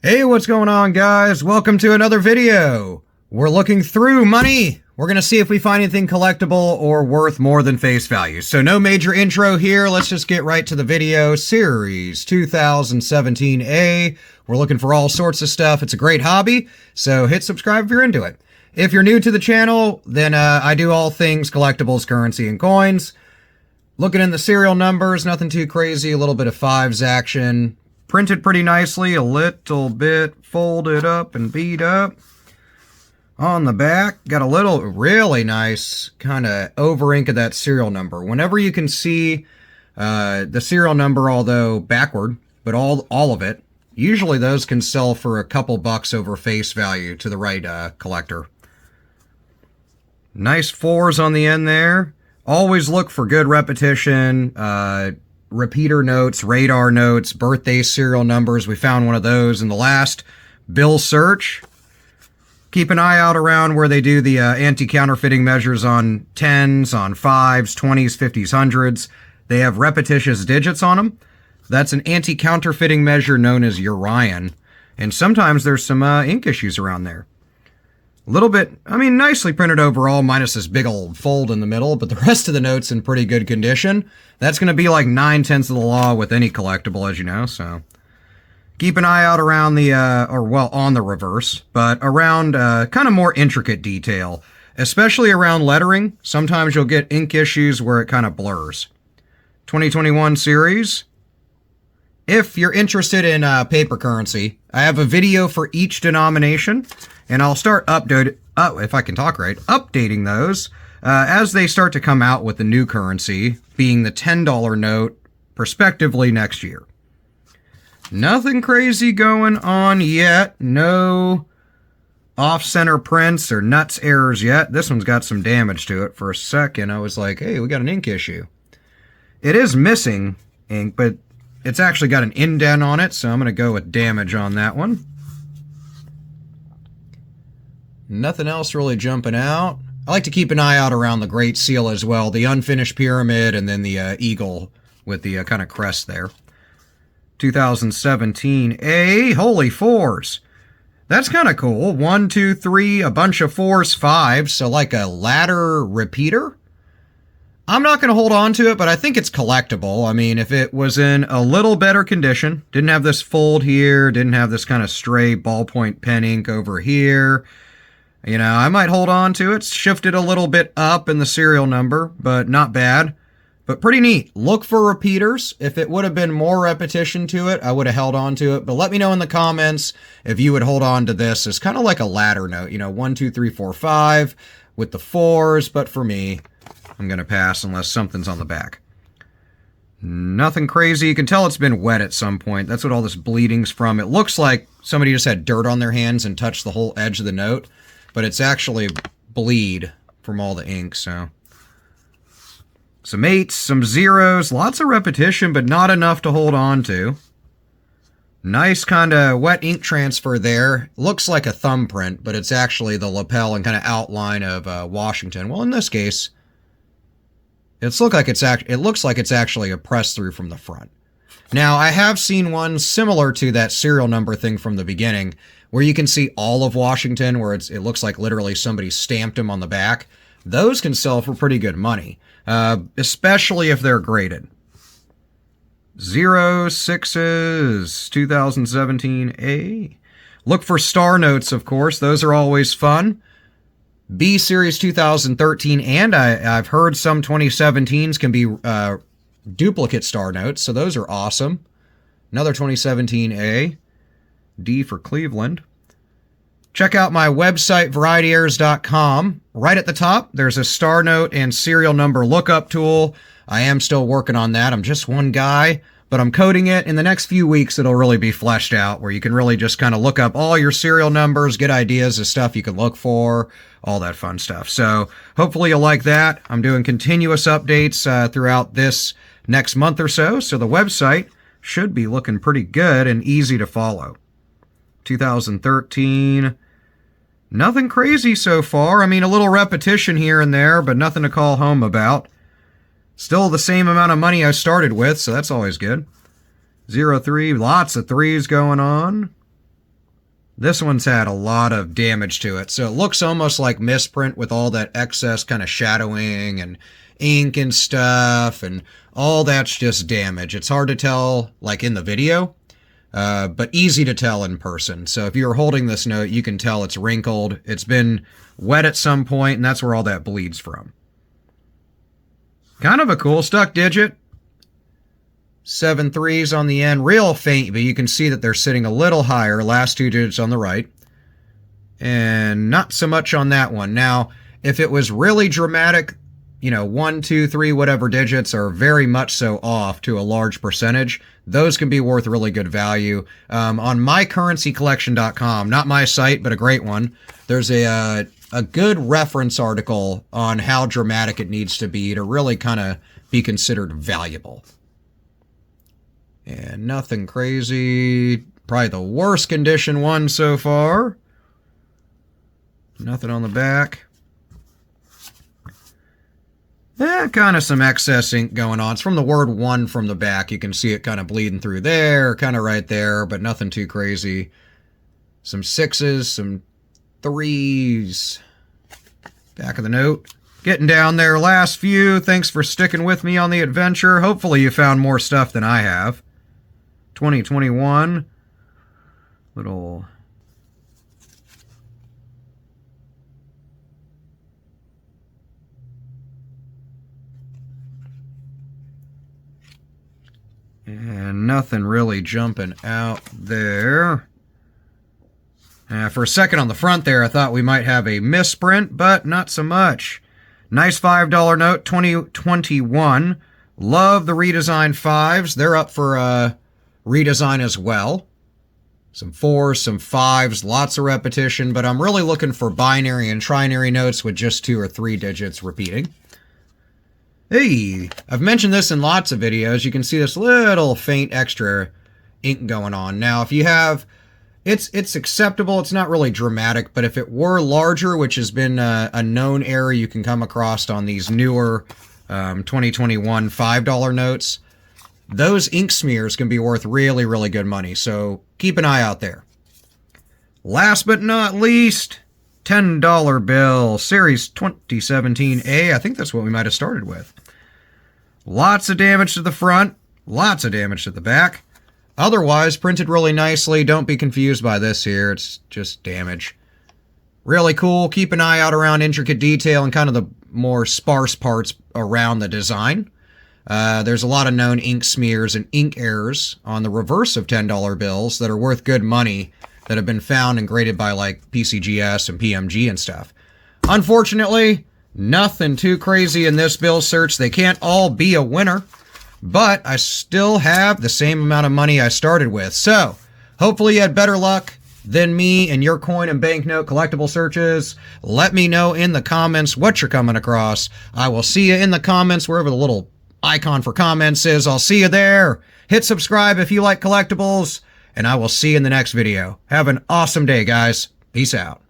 Hey, what's going on, guys? Welcome to another video. We're looking through money. We're going to see if we find anything collectible or worth more than face value. So no major intro here. Let's just get right to the video. Series 2017A. We're looking for all sorts of stuff. It's a great hobby, so hit subscribe if you're into it. If you're new to the channel, then I do all things collectibles, currency, and coins. Looking in the serial numbers, nothing too crazy. A little bit of fives action. Printed pretty nicely, a little bit folded up and beat up. On the back, got a little really nice kind of over ink of that serial number. Whenever you can see the serial number, although backward, but all of it, usually those can sell for a couple bucks over face value to the right collector. Nice fours on the end there. Always look for good repetition, repeater notes, radar notes, birthday serial numbers. We found one of those in the last bill search. Keep an eye out around where they do the anti-counterfeiting measures on 10s, on 5s, 20s, 50s, 100s. They have repetitious digits on them. That's an anti-counterfeiting measure known as Urian. And sometimes there's some ink issues around there. A little bit, I mean, nicely printed overall, minus this big old fold in the middle, but the rest of the note's in pretty good condition. That's going to be like 9/10 of the law with any collectible, as you know, so keep an eye out around the, on the reverse, but around kind of more intricate detail, especially around lettering. Sometimes you'll get ink issues where it kind of blurs. 2021 series. If you're interested in paper currency, I have a video for each denomination, and I'll start if I can talk right, updating those as they start to come out with the new currency, being the $10 note, prospectively next year. Nothing crazy going on yet. No off-center prints or nuts errors yet. This one's got some damage to it. For a second, I was like, hey, we got an ink issue. It is missing ink, but it's actually got an indent on it, so I'm going to go with damage on that one. Nothing else really jumping out. I like to keep an eye out around the Great Seal as well. The unfinished pyramid and then the eagle with the kind of crest there. 2017A. Holy fours. That's kind of cool. 1, 2, 3, a bunch of 4s, 5s. So like a ladder repeater. I'm not going to hold on to it, but I think it's collectible. I mean, if it was in a little better condition, didn't have this fold here, didn't have this kind of stray ballpoint pen ink over here, you know, I might hold on to it. Shifted a little bit up in the serial number, but not bad. But pretty neat. Look for repeaters. If it would have been more repetition to it, I would have held on to it. But let me know in the comments if you would hold on to this as kind of like a ladder note. You know, 1, 2, 3, 4, 5 with the 4s. But for me, I'm going to pass unless something's on the back. Nothing crazy. You can tell it's been wet at some point. That's what all this bleeding's from. It looks like somebody just had dirt on their hands and touched the whole edge of the note. But it's actually bleed from all the ink, so. Some 8s, some 0s, lots of repetition, but not enough to hold on to. Nice kind of wet ink transfer there. Looks like a thumbprint, but it's actually the lapel and kind of outline of Washington. Well, in this case, it looks like it's actually a press through from the front. Now, I have seen one similar to that serial number thing from the beginning, where you can see all of Washington, where it looks like literally somebody stamped him on the back. Those can sell for pretty good money, especially if they're graded. 0, 6s, 2017A. Look for star notes, of course. Those are always fun. B Series 2013, and I've heard some 2017s can be duplicate star notes, so those are awesome. Another 2017A. D for Cleveland. Check out my website, VarietyErrors.com. Right at the top, there's a star note and serial number lookup tool. I am still working on that. I'm just one guy, but I'm coding it. In the next few weeks, it'll really be fleshed out, where you can really just kind of look up all your serial numbers, get ideas of stuff you can look for, all that fun stuff. So hopefully you'll like that. I'm doing continuous updates throughout this next month or so, so the website should be looking pretty good and easy to follow. 2013. Nothing crazy so far. I mean, a little repetition here and there, but nothing to call home about. Still the same amount of money I started with, so that's always good. 03, lots of 3s going on. This one's had a lot of damage to it, so it looks almost like misprint with all that excess kind of shadowing and ink and stuff, and all that's just damage. It's hard to tell, like, in the video, but easy to tell in person. So if you're holding this note, you can tell it's wrinkled. It's been wet at some point, and that's where all that bleeds from. Kind of a cool stuck digit. 7 3s on the end, real faint, but you can see that they're sitting a little higher. Last 2 digits on the right. And not so much on that one. Now, if it was really dramatic, 1, 2, 3, whatever digits are very much so off to a large percentage, those can be worth really good value. On mycurrencycollection.com, not my site, but a great one, there's a good reference article on how dramatic it needs to be to really kind of be considered valuable. And nothing crazy. Probably the worst condition one so far. Nothing on the back. Kind of some excess ink going on. It's from the word 1 from the back. You can see it kind of bleeding through there, kind of right there, but nothing too crazy. Some 6s, some 3s. Back of the note. Getting down there, last few. Thanks for sticking with me on the adventure. Hopefully you found more stuff than I have. 2021. Little... And nothing really jumping out there. For a second on the front there, I thought we might have a misprint, but not so much. Nice $5 note, 2021. Love the redesigned 5s. They're up for redesign as well. Some 4s, some 5s, lots of repetition, but I'm really looking for binary and trinary notes with just 2 or 3 digits repeating. Hey, I've mentioned this in lots of videos. You can see this little faint extra ink going on. Now, if you have, it's acceptable. It's not really dramatic, but if it were larger, which has been a known error you can come across on these newer 2021 $5 notes, those ink smears can be worth really, really good money. So keep an eye out there. Last but not least, $10 bill, Series 2017A. I think that's what we might have started with. Lots of damage to the front, lots of damage to the back. Otherwise, printed really nicely. Don't be confused by this here. It's just damage. Really cool. Keep an eye out around intricate detail and kind of the more sparse parts around the design. There's a lot of known ink smears and ink errors on the reverse of $10 bills that are worth good money that have been found and graded by like PCGS and PMG and stuff. Unfortunately, nothing too crazy in this bill search. They can't all be a winner, but I still have the same amount of money I started with. So hopefully you had better luck than me in your coin and banknote collectible searches. Let me know in the comments what you're coming across. I will see you in the comments wherever the little icon for comments is. I'll see you there. Hit subscribe if you like collectibles, and I will see you in the next video. Have an awesome day, guys. Peace out.